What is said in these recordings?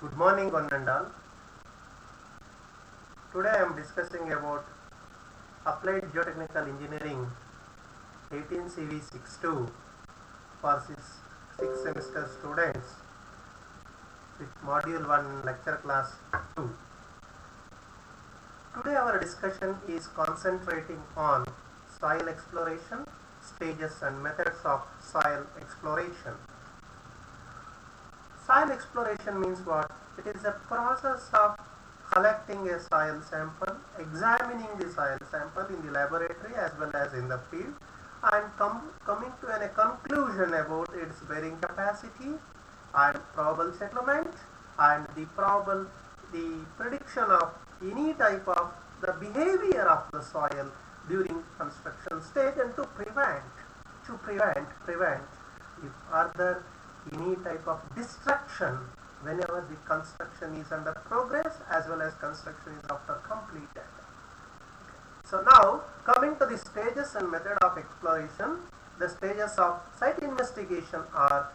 Good morning, one and all. Today I am discussing about Applied Geotechnical Engineering 18 CV 62 for 6 semester students with Module 1 Lecture Class 2. Today our discussion is concentrating on soil exploration, stages and methods of soil exploration. Soil exploration means what? It is a process of collecting a soil sample, examining the soil sample in the laboratory as well as in the field, and coming to a conclusion about its bearing capacity and probable settlement and the prediction of any type of the behavior of the soil during construction stage, and to prevent if further any type of destruction whenever the construction is under progress as well as construction is after completed. So now coming to the stages and method of exploration, the stages of site investigation are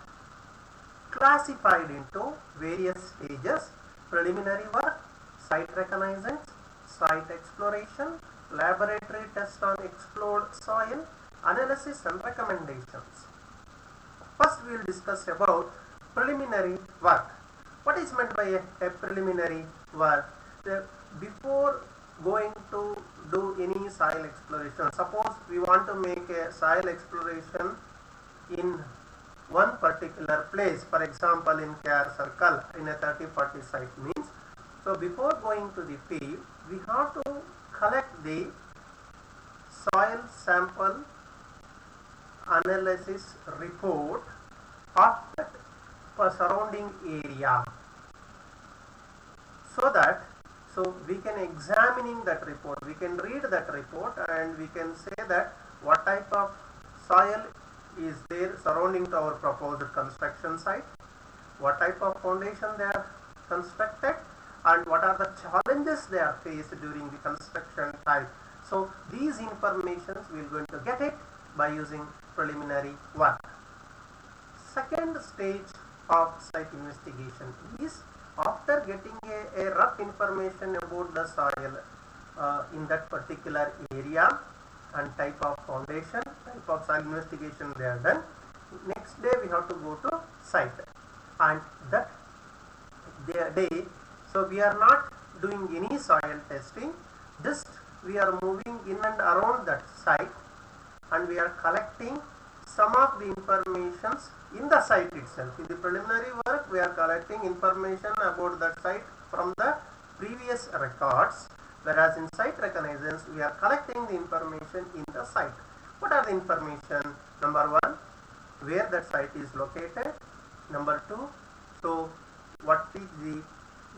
classified into various stages: preliminary work, site reconnaissance, site exploration, laboratory test on explored soil, analysis and recommendations. First we will discuss about preliminary work. What is meant by a preliminary work? Before going to do any soil exploration, suppose we want to make a soil exploration in one particular place, for example in KR circle in a 30-40 site means. So before going to the field, we have to collect the soil sample analysis report of that surrounding area, so we can examining that report, we can read that report, and we can say that what type of soil is there surrounding to our proposed construction site, what type of foundation they are constructed, and what are the challenges they are faced during the construction type. So these informations we are going to get it by using preliminary work. Second stage of site investigation is after getting a rough information about the soil in that particular area and type of foundation, type of soil investigation they are done. Next day we have to go to site, and that day, so we are not doing any soil testing, just we are moving in and around that site, and we are collecting some of the informations in the site itself. In the preliminary work, we are collecting information about that site from the previous records, whereas in site reconnaissance, we are collecting the information in the site. What are the information? Number one, where that site is located. Number two, so what is the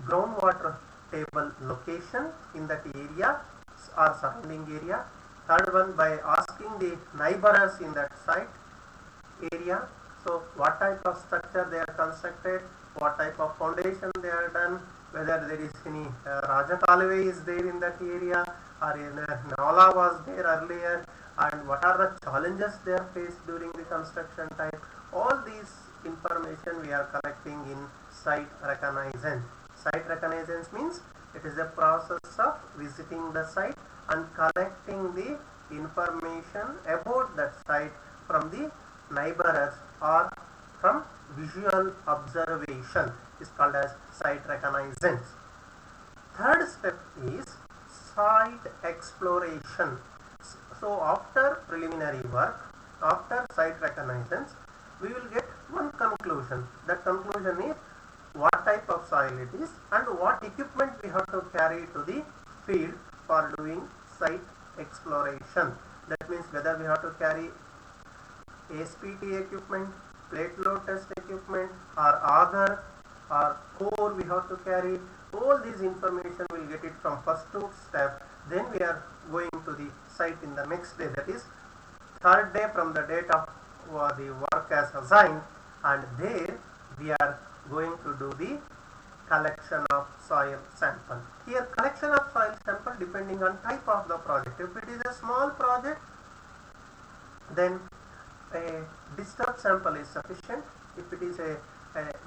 groundwater table location in that area or surrounding area. Third one, by asking the neighbors in that site area, so what type of structure they are constructed, what type of foundation they are done, whether there is any Raja Kaluve is there in that area or Nala was there earlier, and what are the challenges they are faced during the construction type. All these information we are collecting in site reconnaissance. Site reconnaissance means it is a process of visiting the site and collecting the information about that site from the neighbors or from visual observation, is called as site reconnaissance. Third step is site exploration. So after preliminary work, after site reconnaissance, we will get one conclusion. That conclusion is what type of soil it is and what equipment we have to carry to the field for doing site exploration. That means whether we have to carry SPT equipment, plate load test equipment, or auger or core we have to carry. All these information we will get it from first two step. Then we are going to the site in the next day, that is third day from the date of the work as assigned, and there we are going to do the collection of soil sample. Here collection of soil sample depending on type of the project. If it is a small project, then a disturbed sample is sufficient. If it is a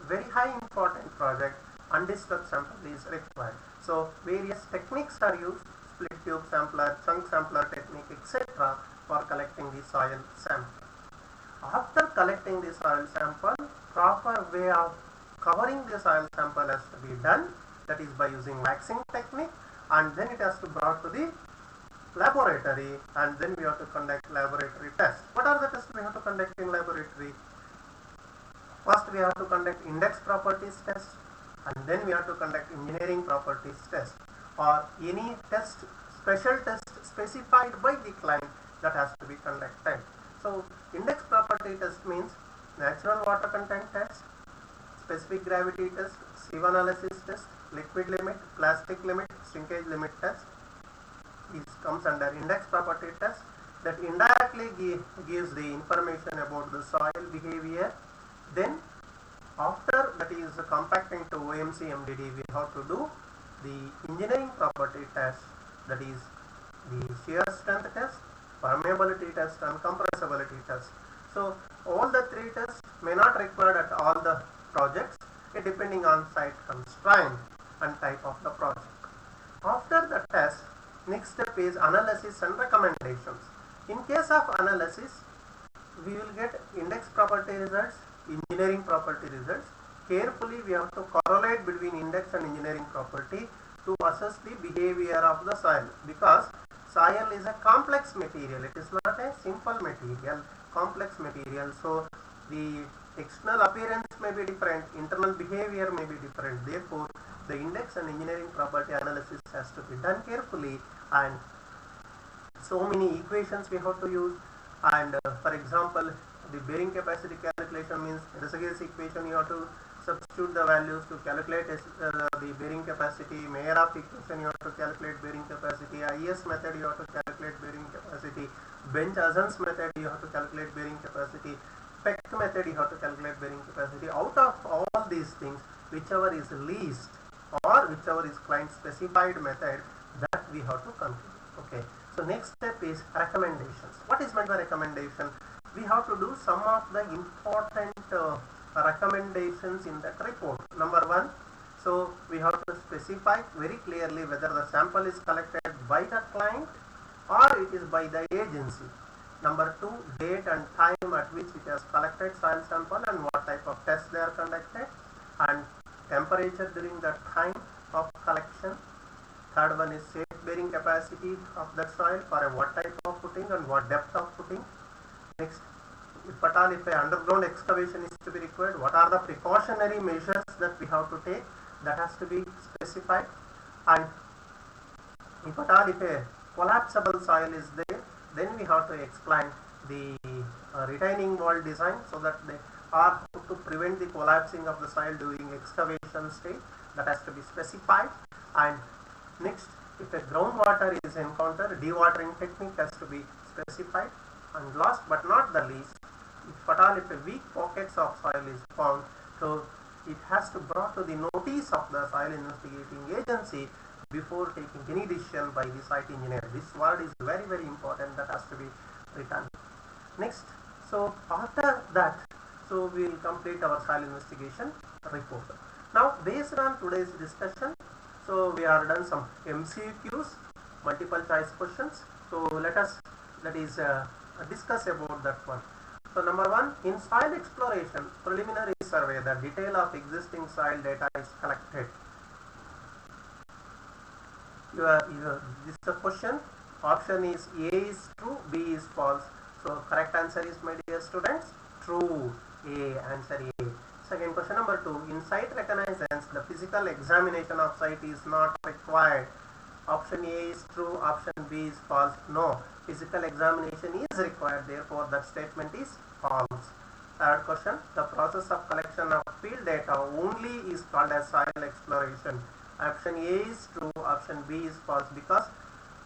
very high important project undisturbed sample is required. So various techniques are used, split tube sampler, chunk sampler technique, etc. for collecting the soil sample. After collecting the soil sample, proper way of covering the soil sample has to be done, that is by using waxing technique, and then it has to be brought to the laboratory, and then we have to conduct laboratory tests. What are the tests we have to conduct in laboratory? First we have to conduct index properties test, and then we have to conduct engineering properties test, or any test, special test specified by the client that has to be conducted. So index property test means natural water content test, specific gravity test, sieve analysis test, liquid limit, plastic limit, shrinkage limit test. This comes under index property test, that indirectly gives the information about the soil behavior. Then after that is compacting to OMC MDD, we have to do the engineering property test, that is the shear strength test, permeability test and compressibility test. So all the three tests may not required at all the projects, depending on site constraint and type of the project. After the test, next step is analysis and recommendations. In case of analysis, we will get index property results, engineering property results. Carefully we have to correlate between index and engineering property to assess the behavior of the soil, because soil is a complex material, it is not a simple material, complex material. So the external appearance may be different, internal behavior may be different. Therefore the index and engineering property analysis has to be done carefully, and so many equations we have to use. And for example, the bearing capacity calculation means Reseguet's equation, you have to substitute the values to calculate the bearing capacity. Meyerhof equation, you have to calculate bearing capacity. IS method, you have to calculate bearing capacity. Bench-Azens method, you have to calculate bearing capacity. Peck method, you have to calculate bearing capacity. Out of all these things, whichever is least or whichever is client specified method, that we have to conclude. Okay. So next step is recommendations. What is meant by recommendation? We have to do some of the important recommendations in that report. Number one, so we have to specify very clearly whether the sample is collected by the client or it is by the agency. Number two, date and time at which it has collected soil sample and what type of tests they are conducted, and temperature during the time of collection. Third one is safe bearing capacity of that soil for what type of footing and what depth of footing. Next, if at all if an underground excavation is to be required, what are the precautionary measures that we have to take, that has to be specified. And if at all if a collapsible soil is there, then we have to explain the retaining wall design, so that they are to prevent the collapsing of the soil during excavation stage, that has to be specified. And next, if a groundwater is encountered, dewatering technique has to be specified. And last but not the least, if at all if a weak pockets of soil is found, so it has to brought to the notice of the soil investigating agency before taking any decision by the site engineer. This word is very, very important, that has to be written. Next, so after that, so we will complete our soil investigation report. Now based on today's discussion, so we have done some MCQs, multiple choice questions. So let us discuss about that one. So number one, in soil exploration preliminary survey, the detail of existing soil data is collected. This is a question. Option is A is true, B is false. So correct answer is, my dear students, true. A, answer A. Second question, number two, in site reconnaissance, the physical examination of site is not required. Option A is true, option B is false. No, physical examination is required, therefore that statement is false. Third question, the process of collection of field data only is called as soil exploration. Option A is true, option B is false, because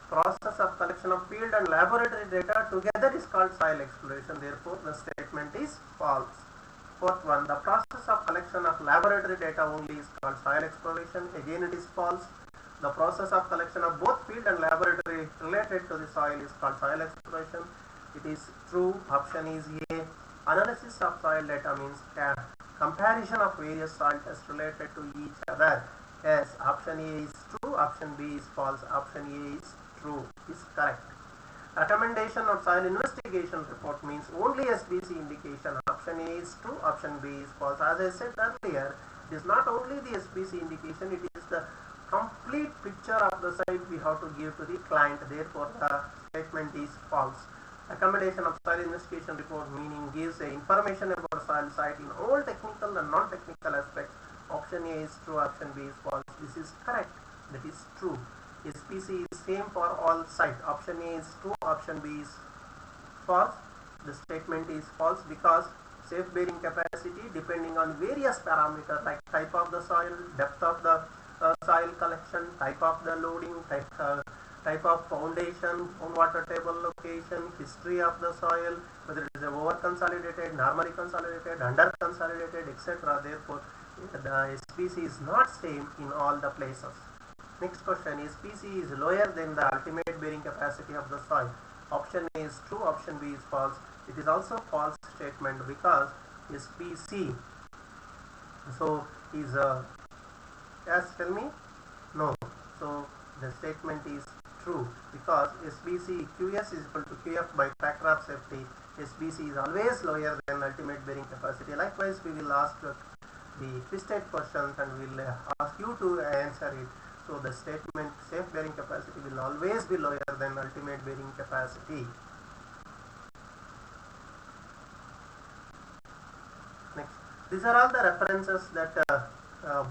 process of collection of field and laboratory data together is called soil exploration, therefore the statement is false. Fourth one, the process of collection of laboratory data only is called soil exploration, again it is false. The process of collection of both field and laboratory related to the soil is called soil exploration. It is true, option is A. Analysis of soil data means comparison of various soil tests related to each other. Yes, option A is true, option B is false, option A is true, is correct. Recommendation of soil investigation report means only SBC indication. Option A is true, option B is false. As I said earlier, it is not only the SBC indication, it is the complete picture of the site we have to give to the client. Therefore, the statement is false. Accommodation of soil investigation report meaning gives information about soil site in all technical and non-technical aspects. Option A is true, option B is false. This is correct. That is true. SPC is same for all site. Option A is true, option B is false. The statement is false because safe bearing capacity depending on various parameters like type of the soil, depth of the soil collection, type of the loading, type of foundation, water table location, history of the soil, whether it is over consolidated, normally consolidated, under consolidated, etc. Therefore, the SPC is not same in all the places. Next question, SPC is lower than the ultimate bearing capacity of the soil. Option A is true, option B is false. It is also false statement because SPC is yes, tell me, no. So the statement is true because SBC QS is equal to QF by factor of safety. SBC is always lower than ultimate bearing capacity. Likewise, we will ask the twisted questions and we will ask you to answer it. So the statement safe bearing capacity will always be lower than ultimate bearing capacity. Next, these are all the references that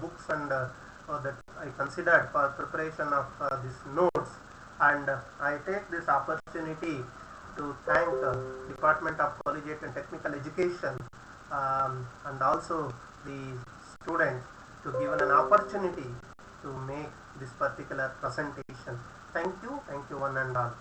books and that I considered for preparation of these notes, and I take this opportunity to thank Department of Collegiate and Technical Education and also the students to given an opportunity to make this particular presentation. Thank you one and all.